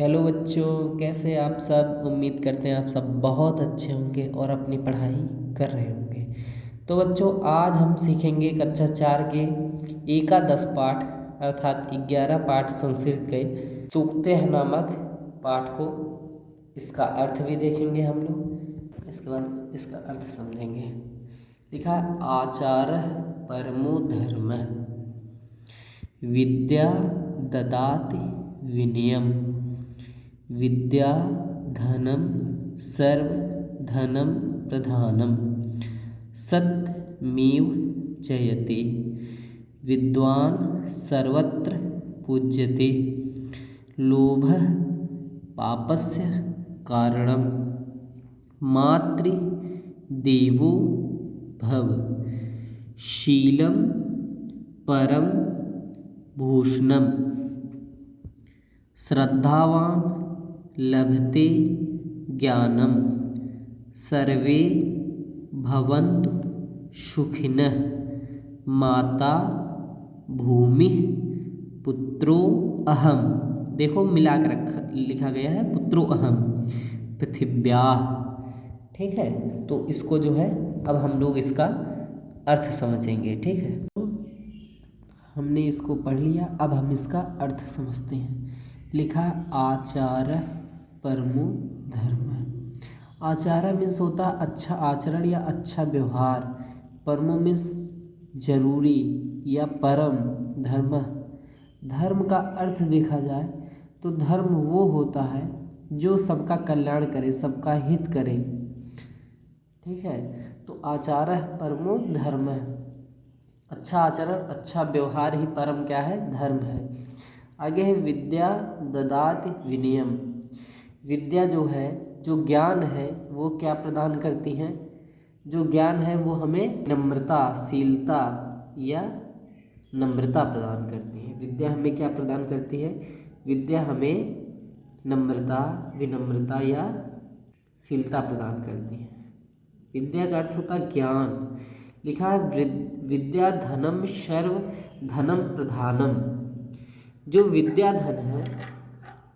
Hello बच्चों, कैसे आप सब। उम्मीद करते हैं आप सब बहुत अच्छे होंगे और अपनी पढ़ाई कर रहे होंगे। तो बच्चों, आज हम सीखेंगे कक्षा 4 के एकादश पाठ अर्थात 11 पाठ संस्कृत के सूक्ते हैं नामक पाठ को। इसका अर्थ भी देखेंगे हम लोग, इसके बाद इसका अर्थ समझेंगे। लिखा है आचार्य परमो धर्म विद्या ददाति विनयम विद्या धनम सर्व धनम प्रधानम सत्यमेव जयते विद्वान सर्वत्र पूज्यते लोभः पापस्य कारणम मातृ देवो भव शीलं परम भूषणम श्रद्धावान लभते ज्ञानम सर्वे भवन्तु सुखिनः माता भूमि पुत्रो अहम। देखो मिला कर लिखा गया है पुत्रो अहम पृथिव्याः। ठीक है, तो इसको जो है अब हम लोग इसका अर्थ समझेंगे। ठीक है, हमने इसको पढ़ लिया, अब हम इसका अर्थ समझते हैं। लिखा आचार्य परमो धर्म। आचार्य मीन्स होता अच्छा आचरण या अच्छा व्यवहार। परमो मीन्स जरूरी या परम। धर्म, धर्म का अर्थ देखा जाए तो धर्म वो होता है जो सबका कल्याण करे, सबका हित करे। ठीक है, तो आचार्य परमो धर्म। अच्छा आचरण अच्छा व्यवहार ही परम क्या है, धर्म है। आगे है विद्या ददाति विनयम। विद्या जो है, जो ज्ञान है, वो क्या प्रदान करती है? जो ज्ञान है वो हमें नम्रता, शीलता या नम्रता प्रदान करती है। विद्या हमें क्या प्रदान करती है? विद्या हमें नम्रता, विनम्रता या शीलता प्रदान करती है। विद्या का अर्थ होता है ज्ञान। लिखा है विद्या धनम सर्व धनम प्रधानम। जो विद्या धन है,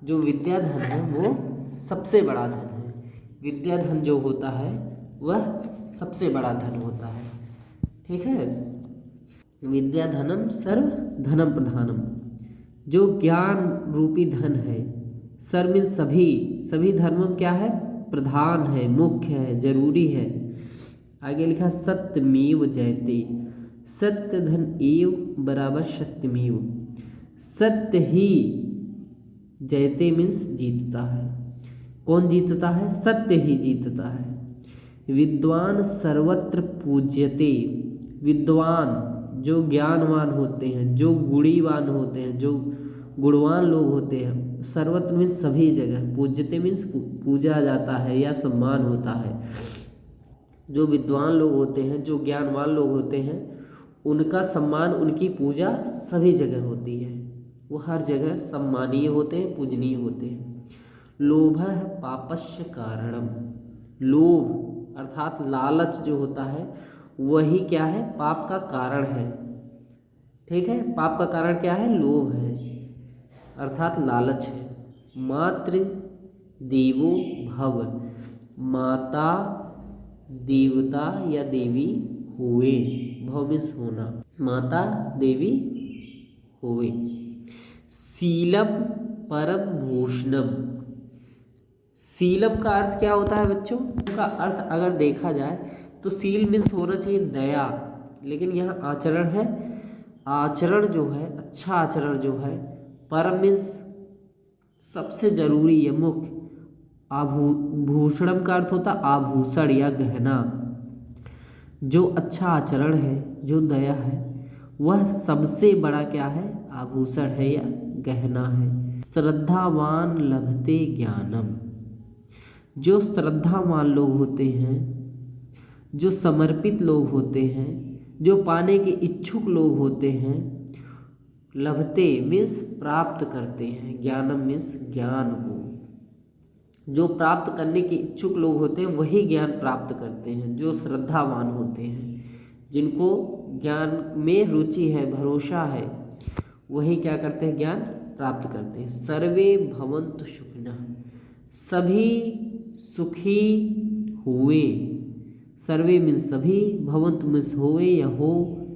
जो विद्या धन है वो सबसे बड़ा धन है। विद्या धन जो होता है वह सबसे बड़ा धन होता है। ठीक है, विद्या धनम सर्व धनम प्रधानम। जो ज्ञान रूपी धन है, सर्व में सभी धर्मों में क्या है, प्रधान है, मुख्य है, जरूरी है। आगे लिखा सत्यमेव जयते। सत्य धन एव बराबर सत्यमेव। सत्य ही जयते मीन्स जीतता है। कौन जीतता है? सत्य ही जीतता है। विद्वान सर्वत्र पूज्यते। विद्वान जो ज्ञानवान होते हैं, जो गुणीवान होते हैं, जो गुणवान लोग होते हैं, सर्वत्र मीन्स सभी जगह, पूज्यते मीन्स पूजा जाता है या सम्मान होता है। जो विद्वान लोग होते हैं, जो ज्ञानवान लोग होते हैं, उनका सम्मान, उनकी पूजा सभी जगह होती है। वो हर जगह सम्मानीय होते हैं, पूजनीय होते हैं। लोभः पापस्य कारणम। लोभ अर्थात लालच जो होता है वही क्या है, पाप का कारण है। ठीक है, पाप का कारण क्या है? लोभ है अर्थात लालच है। मातृ देवो भव। माता देवता या देवी हुए। भव मीन्स होना, माता देवी हुए। शीलम परम भूषणम। शीलम का अर्थ क्या होता है बच्चों? का अर्थ अगर देखा जाए तो शील मीन्स होना चाहिए दया, लेकिन यहाँ आचरण है। आचरण जो है, अच्छा आचरण जो है, परम मीन्स सबसे जरूरी है, मुख्य। भूषणम का अर्थ होता आभूषण या गहना। जो अच्छा आचरण है, जो दया है, वह सबसे बड़ा क्या है, आभूषण है या गहना है। श्रद्धावान लभते ज्ञानम। जो श्रद्धावान लोग होते हैं, जो समर्पित लोग होते हैं, जो पाने के इच्छुक लोग होते हैं, लभते मीन्स प्राप्त करते हैं, ज्ञानम मीन्स ज्ञान को। जो प्राप्त करने के इच्छुक लोग होते हैं वही ज्ञान प्राप्त करते हैं। जो श्रद्धावान होते हैं, जिनको ज्ञान में रुचि है, भरोसा है, वही क्या करते हैं, ज्ञान प्राप्त करते हैं। सर्वे भवन्तु सुखिनः, सभी सुखी हुए। सर्वे मीन्स सभी, भवन्तु मीन्स होवे या हो,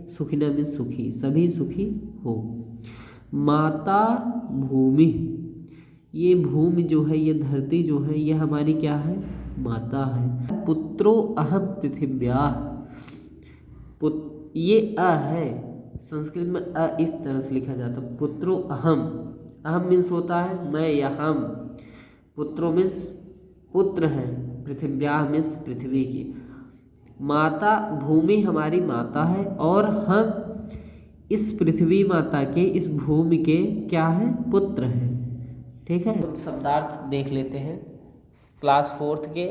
सुखिनः मीन्स सुखी, सभी सुखी हो। माता भूमि, ये भूमि जो है, ये धरती जो है, ये हमारी क्या है, माता है। पुत्रो अहम पृथिव्याः, ये अ है, संस्कृत में अ इस तरह से लिखा जाता है, पुत्रो अहम। अहम मीन्स होता है मैं या हम, पुत्रो मीन्स पुत्र है, पृथिव्याः मीन्स पृथ्वी की। माता भूमि हमारी माता है और हम इस पृथ्वी माता के, इस भूमि के क्या है, पुत्र हैं। ठीक है, हम शब्दार्थ देख लेते हैं। क्लास 4th के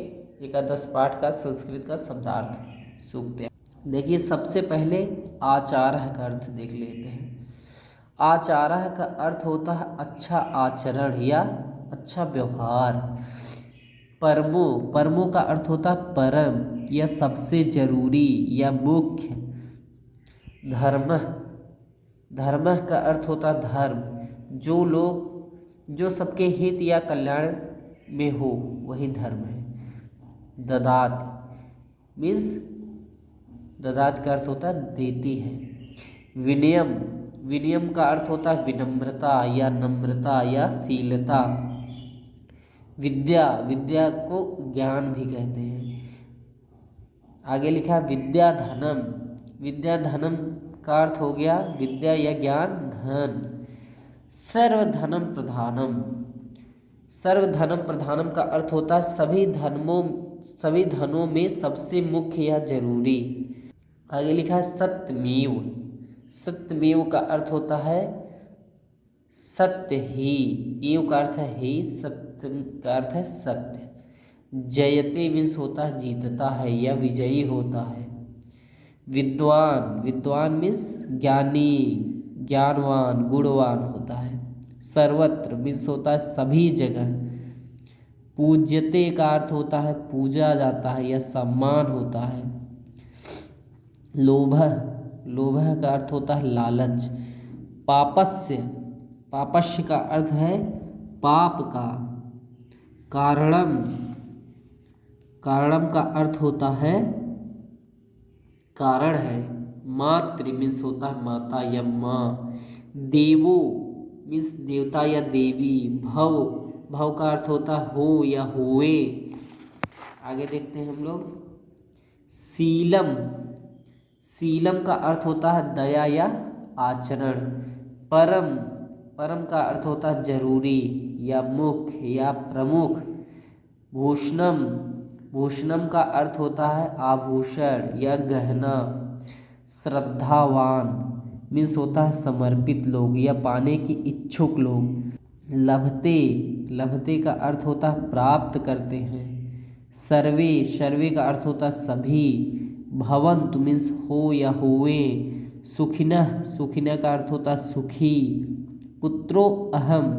एकादश पाठ का संस्कृत का शब्दार्थ सूखते हैं। देखिए सबसे पहले आचारः का अर्थ देख लेते हैं। आचारः का अर्थ होता है अच्छा आचरण या अच्छा व्यवहार। परमो, परमो का अर्थ होता है परम या सबसे जरूरी या मुख्य। धर्म, धर्म का अर्थ होता है धर्म, जो लोग, जो सबके हित या कल्याण में हो, वही धर्म है। ददात मीन्स, ददात का अर्थ होता है देती है। विनयम, विनयम का अर्थ होता है विनम्रता या नम्रता या शीलता। विद्या, विद्या को ज्ञान भी कहते हैं। आगे लिखा विद्या धनम, विद्या धनम का अर्थ हो गया विद्या या ज्ञान धन। सर्वधनम प्रधानम, सर्वधनम प्रधानम का अर्थ होता है सभी धनों में सबसे मुख्य या जरूरी। आगे लिखा है सत्यमेव, सत्यमेव का अर्थ होता है सत्य ही, एव का अर्थ है ही, सत्य का अर्थ है सत्य। जयते मीन्स होता है जीतता है या विजयी होता है। विद्वान, विद्वान मीन्स ज्ञानी, ज्ञानवान, गुणवान होता है। सर्वत्र मीन्स होता है सभी जगह। पूज्यते का अर्थ होता है पूजा जाता है या सम्मान होता है। लोभ, लोभ का अर्थ होता है लालच। पापस्य, पापस्य का अर्थ है पाप का। कारणम, कारणम का अर्थ होता है कारण है। मातृ मीन्स होता है माता या माँ। देवो मीन्स देवता या देवी। भव, भव का अर्थ होता है हो या हुए। आगे देखते हैं हम लोग। शीलम, शीलम का अर्थ होता है दया या आचरण। परम, परम का अर्थ होता है जरूरी या मुख्य या प्रमुख। भूषणम, भूषणम का अर्थ होता है आभूषण या गहना। श्रद्धावान मीन्स होता है समर्पित लोग या पाने की इच्छुक लोग। लभते, लभते का अर्थ होता है प्राप्त करते हैं। सर्वे, सर्वे का अर्थ होता है सभी। भवन्तु मीन्स हो या हुए। सुखिनः, सुखिनः का अर्थ होता है सुखी। पुत्रो अहम,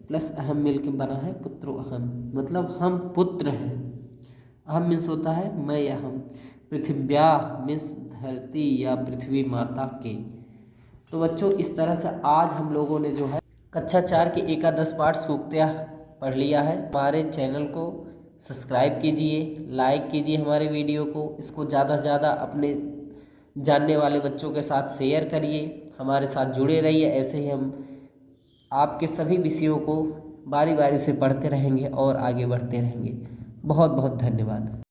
प्लस अहम मिलकर बना है पुत्रो अहम, मतलब हम पुत्र हैं। अहम मीन्स होता है मैं या हम। पृथिव्याः मीन्स धरती या पृथ्वी माता के। तो बच्चों इस तरह से आज हम लोगों ने जो है कक्षा 4 के एकादश पाठ सूक्तया पढ़ लिया है। हमारे चैनल को सब्सक्राइब कीजिए, लाइक कीजिए हमारे वीडियो को, इसको ज़्यादा से ज़्यादा अपने जानने वाले बच्चों के साथ शेयर करिए। हमारे साथ जुड़े रहिए, ऐसे ही हम आपके सभी विषयों को बारी बारी से पढ़ते रहेंगे और आगे बढ़ते रहेंगे। बहुत बहुत धन्यवाद।